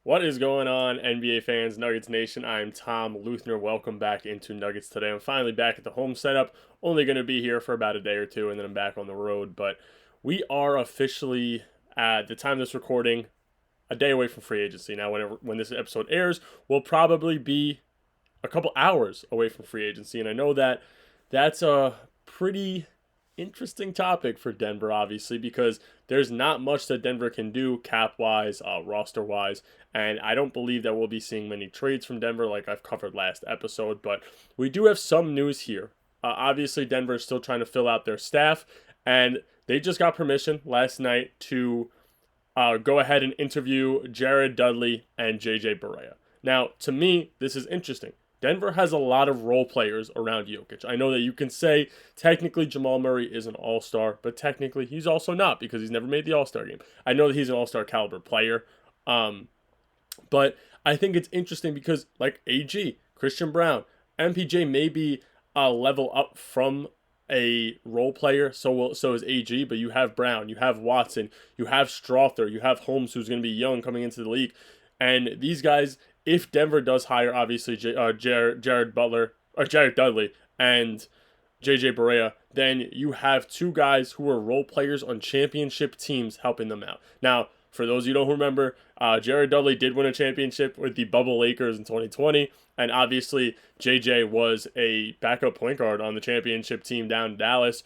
What is going on, NBA fans, Nuggets Nation? I am Tom Leuthner. Welcome back into Nuggets today. I'm finally back at the home setup. Only going to be here for about a day or two, and then I'm back on the road. But we are officially, at the time of this recording, a day away from free agency. Now, when this episode airs, we'll probably be a couple hours away from free agency, and I know that that's a pretty interesting topic for Denver, obviously, because there's not much that Denver can do cap wise, roster wise, and I don't believe that we'll be seeing many trades from Denver like I've covered last episode. But we do have some news here. Obviously, Denver is still trying to fill out their staff, and they just got permission last night to go ahead and interview Jared Dudley and JJ Berea. Now, to me, this is interesting. Denver has a lot of role players around Jokic. I know that you can say technically Jamal Murray is an all-star, but technically he's also not because he's never made the all-star game. I know that he's an all-star caliber player, but I think it's interesting because like AG, Christian Brown, MPJ may be a level up from a role player, so is AG, but you have Brown, you have Watson, you have Strother, you have Holmes, who's going to be young coming into the league, and these guys, if Denver does hire obviously Jared Dudley and JJ Berea, then you have two guys who are role players on championship teams helping them out. Now, for those of you who don't remember, Jared Dudley did win a championship with the Bubble Lakers in 2020, and obviously JJ was a backup point guard on the championship team down in Dallas,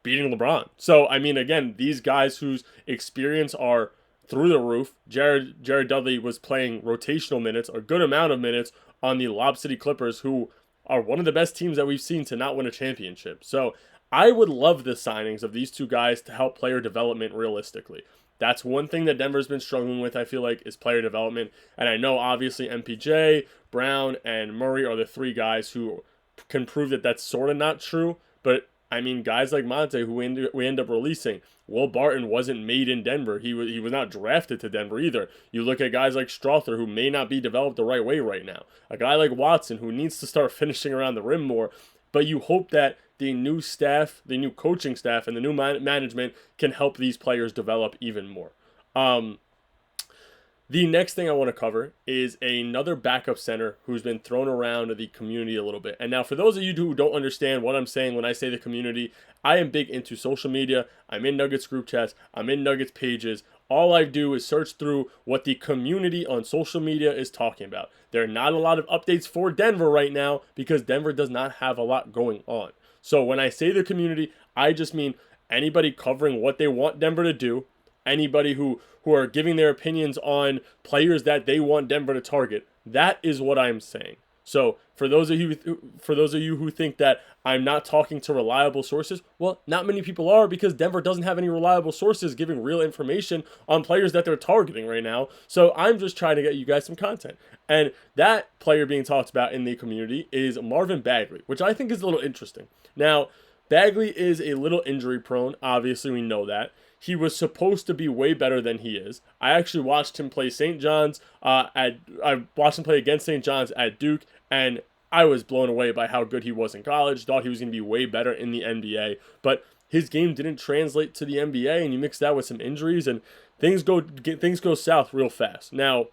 beating LeBron. So, I mean, again, these guys whose experience are through the roof. Jared Dudley was playing rotational minutes, a good amount of minutes, on the Lob City Clippers, who are one of the best teams that we've seen to not win a championship. So I would love the signings of these two guys to help player development realistically. That's one thing that Denver's been struggling with, I feel like, is player development. And I know, obviously, MPJ, Brown, and Murray are the three guys who can prove that that's sort of not true. But, I mean, guys like Monte, who we end up releasing, Will Barton wasn't made in Denver. He was not drafted to Denver either. You look at guys like Strother, who may not be developed the right way right now. A guy like Watson, who needs to start finishing around the rim more. But you hope that the new staff, the new coaching staff, and the new management can help these players develop even more. The next thing I want to cover is another backup center who's been thrown around the community a little bit. And now, for those of you who don't understand what I'm saying when I say the community, I am big into social media. I'm in Nuggets group chats. I'm in Nuggets pages. All I do is search through what the community on social media is talking about. There are not a lot of updates for Denver right now because Denver does not have a lot going on. So when I say the community, I just mean anybody covering what they want Denver to do, anybody who are giving their opinions on players that they want Denver to target. That is what I'm saying. So for those of you who think that I'm not talking to reliable sources, well, not many people are because Denver doesn't have any reliable sources giving real information on players that they're targeting right now. So I'm just trying to get you guys some content. And that player being talked about in the community is Marvin Bagley, which I think is a little interesting. Now, Bagley is a little injury prone. Obviously, we know that. He was supposed to be way better than he is. I actually watched him play St. John's. I watched him play against St. John's at Duke, and I was blown away by how good he was in college. Thought he was going to be way better in the NBA, but his game didn't translate to the NBA, and you mix that with some injuries, and things go south real fast. Now,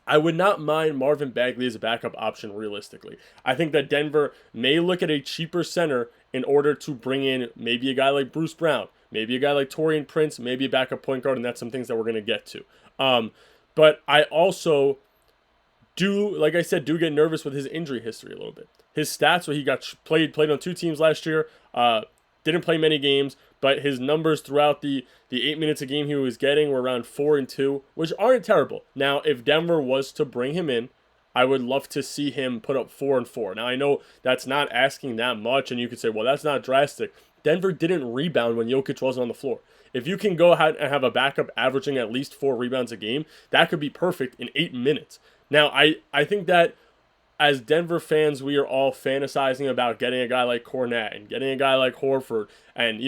I would not mind Marvin Bagley as a backup option realistically. I think that Denver may look at a cheaper center in order to bring in maybe a guy like Bruce Brown, maybe a guy like Taurean Prince, maybe a backup point guard, and that's some things that we're going to get to. But I also like I said, get nervous with his injury history a little bit. His stats, where he played on two teams last year, didn't play many games, but his numbers throughout the 8 minutes a game he was getting were around 4 and 2, which aren't terrible. Now, if Denver was to bring him in, I would love to see him put up 4 and 4. Now, I know that's not asking that much, and you could say, well, that's not drastic. Denver didn't rebound when Jokic wasn't on the floor. If you can go ahead and have a backup averaging at least 4 rebounds a game, that could be perfect in 8 minutes. Now, I think that as Denver fans, we are all fantasizing about getting a guy like Cornette and getting a guy like Horford and,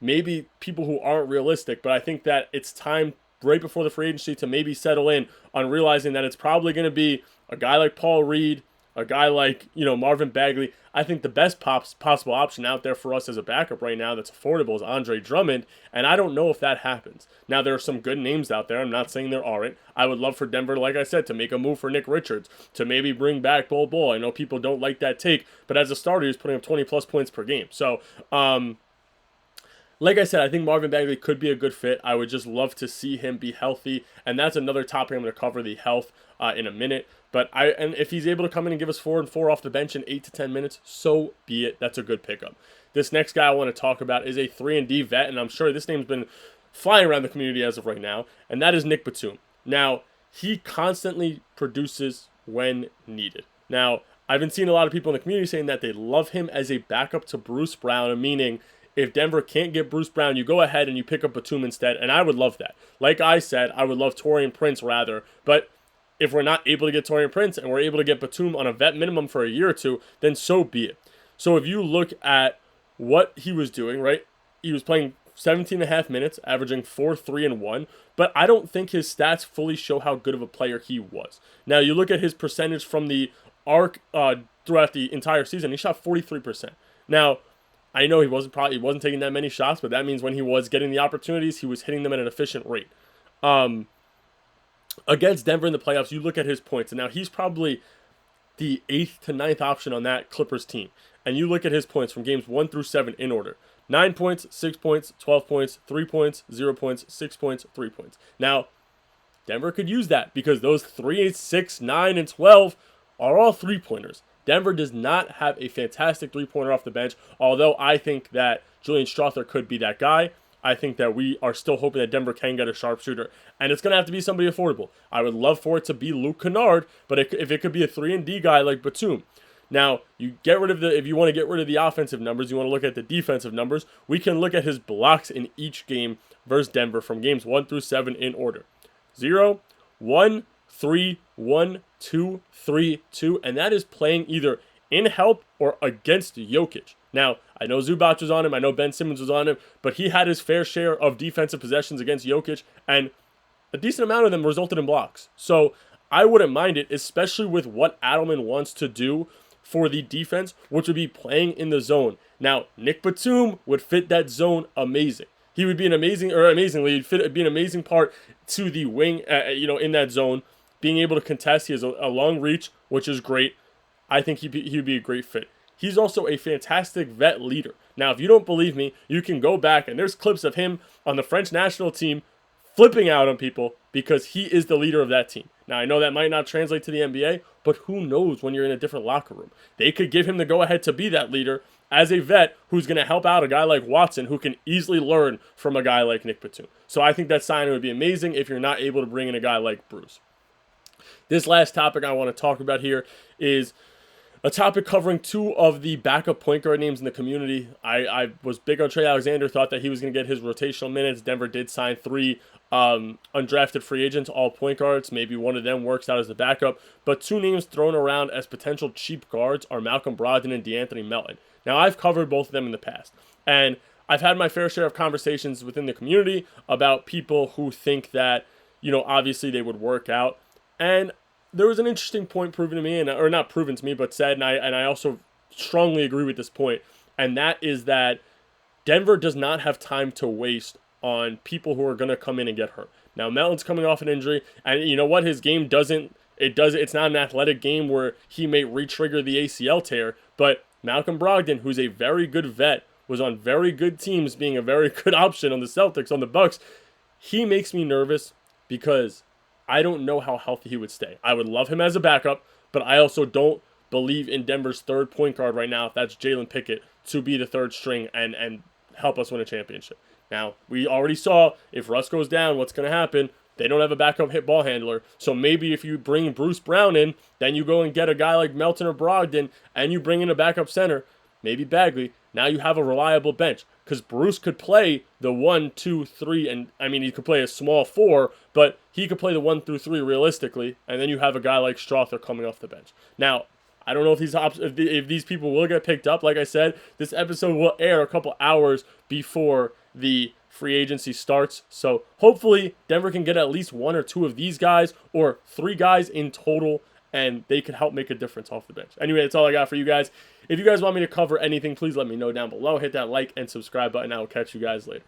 maybe people who aren't realistic. But I think that it's time right before the free agency to maybe settle in on realizing that it's probably going to be a guy like Paul Reed, A guy like, Marvin Bagley, I think the best possible option out there for us as a backup right now that's affordable is Andre Drummond, and I don't know if that happens. Now, there are some good names out there. I'm not saying there aren't. I would love for Denver, like I said, to make a move for Nick Richards, to maybe bring back Bol. I know people don't like that take, but as a starter, he's putting up 20-plus points per game. So, like I said, I think Marvin Bagley could be a good fit. I would just love to see him be healthy, and that's another topic I'm going to cover, the health, in a minute. And if he's able to come in and give us 4 and 4 off the bench in 8 to 10 minutes, so be it. That's a good pickup. This next guy I want to talk about is a 3-and-D vet, and I'm sure this name's been flying around the community as of right now, and that is Nick Batum. Now, he constantly produces when needed. Now, I've been seeing a lot of people in the community saying that they love him as a backup to Bruce Brown, meaning if Denver can't get Bruce Brown, you go ahead and you pick up Batum instead, and I would love that. Like I said, I would love Taurean Prince rather, but if we're not able to get Taurean Prince and we're able to get Batum on a vet minimum for a year or two, then so be it. So if you look at what he was doing, right, he was playing 17 and a half minutes, averaging 4, 3, and 1, but I don't think his stats fully show how good of a player he was. Now, you look at his percentage from the arc throughout the entire season, he shot 43%. Now, I know he wasn't taking that many shots, but that means when he was getting the opportunities, he was hitting them at an efficient rate. Against Denver in the playoffs, you look at his points, and now he's probably the 8th to 9th option on that Clippers team. And you look at his points from games 1 through 7 in order. 9 points, 6 points, 12 points, 3 points, 0 points, 6 points, 3 points. Now, Denver could use that because those 3, 6, 9, and 12 are all three-pointers. Denver does not have a fantastic three-pointer off the bench, although I think that Julian Strawther could be that guy. I think that we are still hoping that Denver can get a sharpshooter, and it's going to have to be somebody affordable. I would love for it to be Luke Kennard, but if it could be a 3-and-D guy like Batum. Now, if you want to get rid of the offensive numbers, you want to look at the defensive numbers, we can look at his blocks in each game versus Denver from games 1 through 7 in order. 0, 1, 3, 1, 2, 3, 2, and that is playing either in help or against Jokic. Now, I know Zubac was on him, I know Ben Simmons was on him, but he had his fair share of defensive possessions against Jokic, and a decent amount of them resulted in blocks. So I wouldn't mind it, especially with what Adelman wants to do for the defense, which would be playing in the zone. Now, Nick Batum would fit that zone amazing. He would be be an amazing part to the wing, in that zone, being able to contest. He has a long reach, which is great. I think he'd be a great fit. He's also a fantastic vet leader. Now, if you don't believe me, you can go back, and there's clips of him on the French national team flipping out on people because he is the leader of that team. Now, I know that might not translate to the NBA, but who knows when you're in a different locker room. They could give him the go-ahead to be that leader as a vet who's going to help out a guy like Watson who can easily learn from a guy like Nick Batum. So I think that signing would be amazing if you're not able to bring in a guy like Bruce. This last topic I want to talk about here is a topic covering 2 of the backup point guard names in the community. I was big on Trey Alexander, thought that he was going to get his rotational minutes. Denver did sign 3 undrafted free agents, all point guards. Maybe one of them works out as the backup. But 2 names thrown around as potential cheap guards are Malcolm Brogdon and DeAnthony Melton. Now, I've covered both of them in the past. And I've had my fair share of conversations within the community about people who think that, obviously they would work out. And there was an interesting point proven to me, or not proven to me, but said, and I also strongly agree with this point, and that is that Denver does not have time to waste on people who are going to come in and get hurt. Now, Melton's coming off an injury, and you know what? His game it's not an athletic game where he may re-trigger the ACL tear, but Malcolm Brogdon, who's a very good vet, was on very good teams, being a very good option on the Celtics, on the Bucks. He makes me nervous because I don't know how healthy he would stay. I would love him as a backup, but I also don't believe in Denver's third point guard right now, if that's Jalen Pickett, to be the third string and help us win a championship. Now, we already saw if Russ goes down, what's going to happen. They don't have a backup hit ball handler. So maybe if you bring Bruce Brown in, then you go and get a guy like Melton or Brogdon, and you bring in a backup center, maybe Bagley. Now you have a reliable bench. Because Bruce could play the 1, 2, 3, and he could play a small 4, but he could play the 1 through 3 realistically, and then you have a guy like Strawther coming off the bench. Now, I don't know if these people will get picked up. Like I said, this episode will air a couple hours before the free agency starts. So hopefully Denver can get at least 1 or 2 of these guys, or 3 guys in total, and they could help make a difference off the bench. Anyway, that's all I got for you guys. If you guys want me to cover anything, please let me know down below. Hit that like and subscribe button. I will catch you guys later.